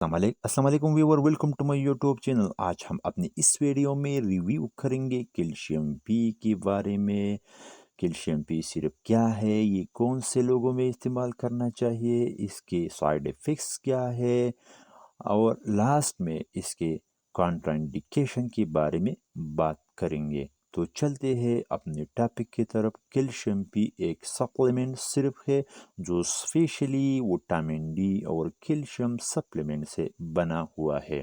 अस्सलाम वालेकुम viewer, welcome to my YouTube channel. आज हम अपनी इस वीडियो में रिव्यू करेंगे कैल्शियम पी के बारे में। कैल्शियम पी सिर्फ क्या है, ये कौन से लोगों में इस्तेमाल करना चाहिए, इसके साइड इफ़ेक्ट्स क्या है, और लास्ट में इसके कॉन्ट्राइंडिकेशन के बारे में बात करेंगे। तो चलते हैं अपने टॉपिक की तरफ। कैल्शियम पी एक सप्लीमेंट सिर्फ है जो स्पेशली विटामिन डी और कैल्शियम सप्लीमेंट से बना हुआ है।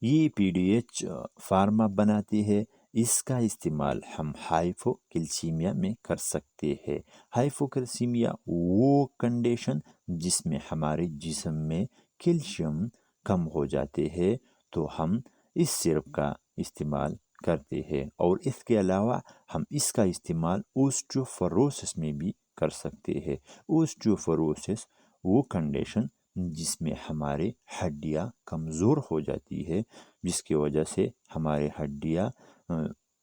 ये पीडीएच फार्मा बनाती है। इसका इस्तेमाल हम हाइपोकैल्सीमिया में कर सकते हैं। हाइपोकैल्सीमिया वो कंडीशन जिसमें हमारे जिस्म में कैल्शियम कम हो जाते हैं, तो हम इस सिरप का इस्तेमाल करते हैं। और इसके अलावा हम इसका इस्तेमाल ओस्टियोपोरोसिस में भी कर सकते हैं। ओस्टियोपोरोसिस वो कंडीशन जिसमें हमारे हड्डियाँ कमज़ोर हो जाती है, जिसकी वजह से हमारे हड्डियाँ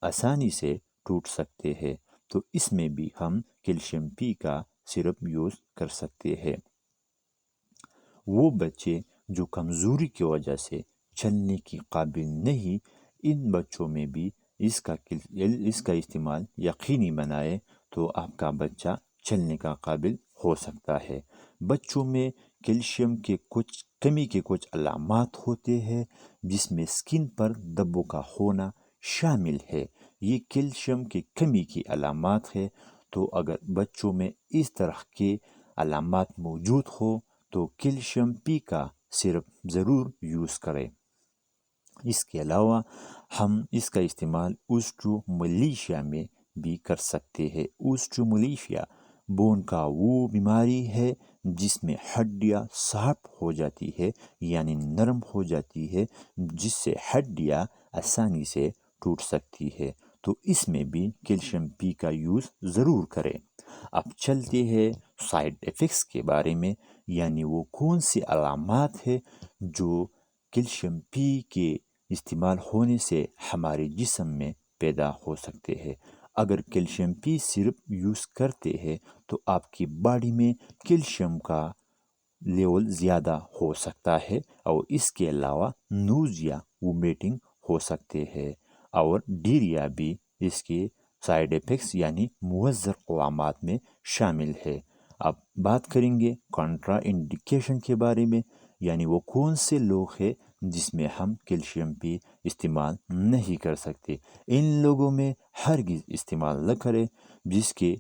आसानी से टूट सकते हैं। तो इसमें भी हम कैल्शियम पी का सिरप यूज़ कर सकते हैं। वो बच्चे जो कमज़ोरी की वजह से चलने की काबिल नहीं, इन बच्चों में भी इसका इस्तेमाल यकीनी बनाए तो आपका बच्चा चलने का काबिल हो सकता है। बच्चों में कैल्शियम के कुछ कमी के कुछ अलामात होते हैं, जिसमें स्किन पर धब्बों का होना शामिल है। ये कैल्शियम की कमी की अलामात है। तो अगर बच्चों में इस तरह के अलामात मौजूद हो तो कैल्शियम पी का सिरप ज़रूर यूज़ करें। इसके अलावा हम इसका इस्तेमाल ओस्टियोमलेशिया में भी कर सकते हैं। ओस्टियोमलेशिया बोन का वो बीमारी है जिसमें हड्डियाँ सॉफ्ट हो जाती है, यानी नरम हो जाती है, जिससे हड्डियाँ आसानी से टूट सकती है। तो इसमें भी कैल्शियम पी का यूज़ ज़रूर करें। अब चलते हैं साइड इफ़ेक्ट्स के बारे में, यानी वो कौन सी अलामात है जो कैल्शियम पी के इस्तेमाल होने से हमारे जिस्म में पैदा हो सकते हैं। अगर कैल्शियम पी सिरप यूज़ करते हैं तो आपकी बॉडी में कैल्शियम का लेवल ज़्यादा हो सकता है, और इसके अलावा नोज़िया वोमिटिंग हो सकते हैं, और डायरिया भी इसके साइड इफ़ेक्ट्स यानी मुअज़्ज़र अलामात में शामिल है। अब बात करेंगे कॉन्ट्रा इंडिकेशन के बारे में, यानी वो कौन से लोग हैं जिसमें हम कैल्शियम पी इस्तेमाल नहीं कर सकते। इन लोगों में हरगिज़ इस्तेमाल न करें जिसके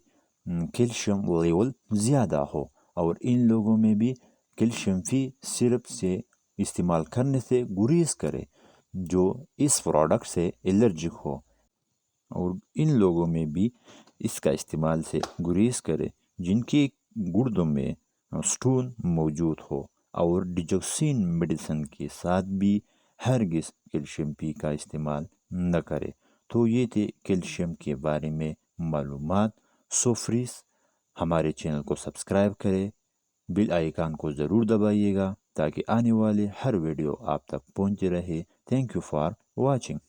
कैल्शियम लेवल ज़्यादा हो, और इन लोगों में भी कैल्शियम पी सिरप से इस्तेमाल करने से गुरेज करें जो इस प्रोडक्ट से एलर्जिक हो, और इन लोगों में भी इसका इस्तेमाल से गुरेज करें जिनके गुर्दों में स्टोन मौजूद हो, और डिजोक्सिन मेडिसिन के साथ भी हरगिज़ कैल्शियम पी का इस्तेमाल न करें। तो ये थे कैल्शियम के बारे में मालूमात। सो फ्रीज हमारे चैनल को सब्सक्राइब करें, बेल आइकन को ज़रूर दबाइएगा ताकि आने वाले हर वीडियो आप तक पहुंचे रहे। Thank you for watching.